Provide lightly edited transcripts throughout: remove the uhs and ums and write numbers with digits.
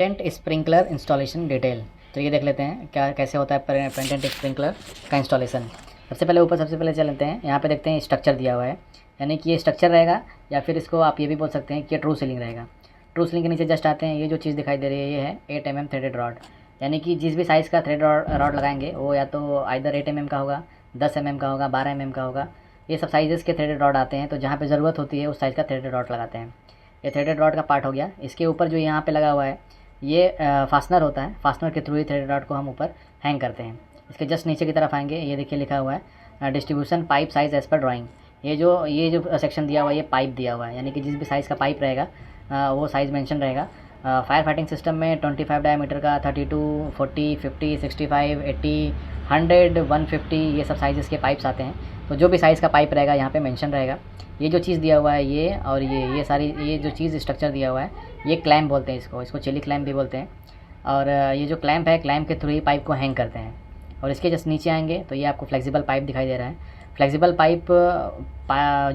पेंटेंट sprinkler installation detail. तो ये देख लेते हैं क्या कैसे होता है पेंटेंट स्प्रिंकलर का इंस्टॉलेशन। सबसे पहले चल लेते हैं, यहाँ पे देखते हैं स्ट्रक्चर दिया हुआ है, यानी कि ये स्ट्रक्चर रहेगा या फिर इसको आप ये भी बोल सकते हैं कि ट्रू सीलिंग रहेगा। ट्रू सीलिंग के नीचे जस्ट आते हैं, ये जो चीज़ दिखाई दे रही है ये है 8 mm थ्रेडेड रॉड, यानी कि जिस भी साइज़ का थ्रेड रॉड लगाएंगे वो या तो आइदर 8 mm का होगा, 10 mm का होगा, 12 mm का होगा। ये सब साइज़ेस के थ्रेडेड रॉड आते हैं, तो जहाँ पे ज़रूरत होती है उस साइज़ का थ्रेडेड रॉड लगाते हैं। ये थ्रेडेड रॉड का पार्ट हो गया। इसके ऊपर जो यहाँ पे लगा हुआ है ये फास्टनर होता है, फास्टनर के थ्रू ही थ्रेडेड रॉड को हम ऊपर हैंग करते हैं। इसके जस्ट नीचे की तरफ आएंगे, ये देखिए लिखा हुआ है distribution pipe size as per drawing. ये जो सेक्शन दिया हुआ है ये पाइप दिया हुआ है, यानी कि जिस भी साइज़ का पाइप रहेगा वो साइज़ मेंशन रहेगा। फायर फाइटिंग सिस्टम में 25 डायमीटर का, 32, 40, 50, 65, 80, 100, 150 ये सब साइज़ के पाइप्स आते हैं। तो जो भी साइज़ का पाइप रहेगा यहाँ पे मेंशन रहेगा। ये जो चीज़ दिया हुआ है ये और ये सारी ये जो चीज़ स्ट्रक्चर दिया हुआ है ये क्लैम्प बोलते हैं, इसको चिली क्लैम्प भी बोलते हैं। और ये जो क्लैम्प है, क्लैम्प के थ्रू ही पाइप को हैंग करते हैं। और इसके जस्ट नीचे आएंगे तो ये आपको फ्लेक्सिबल पाइप दिखाई दे रहा है। फ्लेक्सिबल पाइप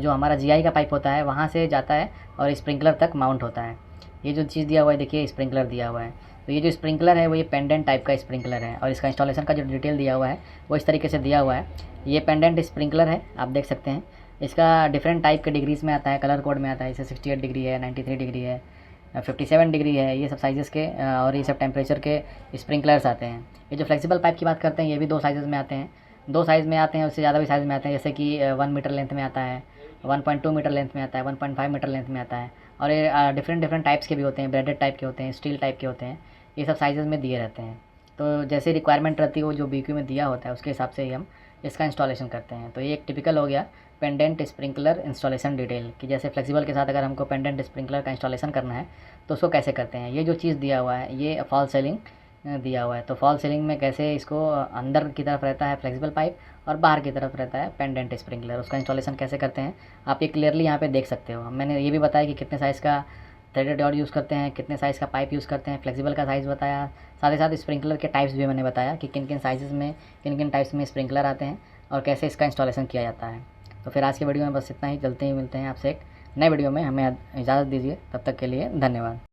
जो हमारा जीआई का पाइप होता है वहाँ से जाता है और स्प्रिंकलर तक माउंट होता है। ये जो चीज़ दिया हुआ है देखिए स्प्रिंकलर दिया हुआ है, तो ये जो स्प्रिंकलर है वो ये पेंडेंट टाइप का स्प्रिंकलर है। और इसका इंस्टॉलेशन का जो डिटेल दिया हुआ है वो इस तरीके से दिया हुआ है। ये पेंडेंट स्प्रिंकलर है, आप देख सकते हैं। इसका डिफरेंट टाइप के डिग्रीज़ में आता है, कलर कोड में आता है। जैसे 68 डिग्री है, 93 डिग्री है, 57 डिग्री है, ये सब साइज़ेस के और ये सब टेम्परेचर के स्प्रिंकलर्स आते हैं। ये जो फ्लेक्सिबल पाइप की बात करते हैं ये भी 2 साइज़ में आते हैं, 2 साइज़ में आते हैं, उससे ज़्यादा भी साइज़ में आते हैं। जैसे कि 1 मीटर लेंथ में आता है, 1.2 मीटर लेंथ में आता है, 1.5 मीटर लेंथ में आता है। और ये डिफरेंट टाइप्स के भी होते हैं, ब्रेडेड टाइप के होते हैं, स्टील टाइप के होते हैं। ये सब साइज़ेस में दिए रहते हैं। तो जैसे रिक्वायरमेंट रहती है वो जो BQ में दिया होता है उसके हिसाब से ही हम इसका इंस्टॉलेशन करते हैं। तो ये एक टिपिकल हो गया पेंडेंट स्प्रिंकलर इंस्टॉलेशन डिटेल, कि जैसे फ्लेक्सिबल के साथ अगर हमको पेंडेंट स्प्रिंकलर का इंस्टॉलेशन करना है तो उसको कैसे करते हैं। ये जो चीज़ दिया हुआ है ये फॉल सीलिंग दिया हुआ है, तो फॉल सीलिंग में कैसे इसको अंदर की तरफ रहता है फ्लेक्सिबल पाइप और बाहर की तरफ रहता है पेंडेंट स्प्रिंकलर, उसका इंस्टॉलेशन कैसे करते हैं आप ये क्लियरली यहाँ पे देख सकते हो। मैंने ये भी बताया कि कितने साइज़ का थ्रेडेड रॉड यूज़ करते हैं, कितने साइज़ का पाइप यूज़ करते हैं, फ्लेक्सिबल का साइज़ बताया, साथ ही साथ स्प्रिंकलर के टाइप्स भी मैंने बताया कि किन किन साइज़ में किन किन टाइप्स में स्प्रिंकलर आते हैं और कैसे इसका इंस्टॉलेशन किया जाता है। तो फिर आज के वीडियो में बस इतना ही, चलते ही मिलते हैं आपसे एक नए वीडियो में। हमें इजाज़त दीजिए, तब तक के लिए धन्यवाद।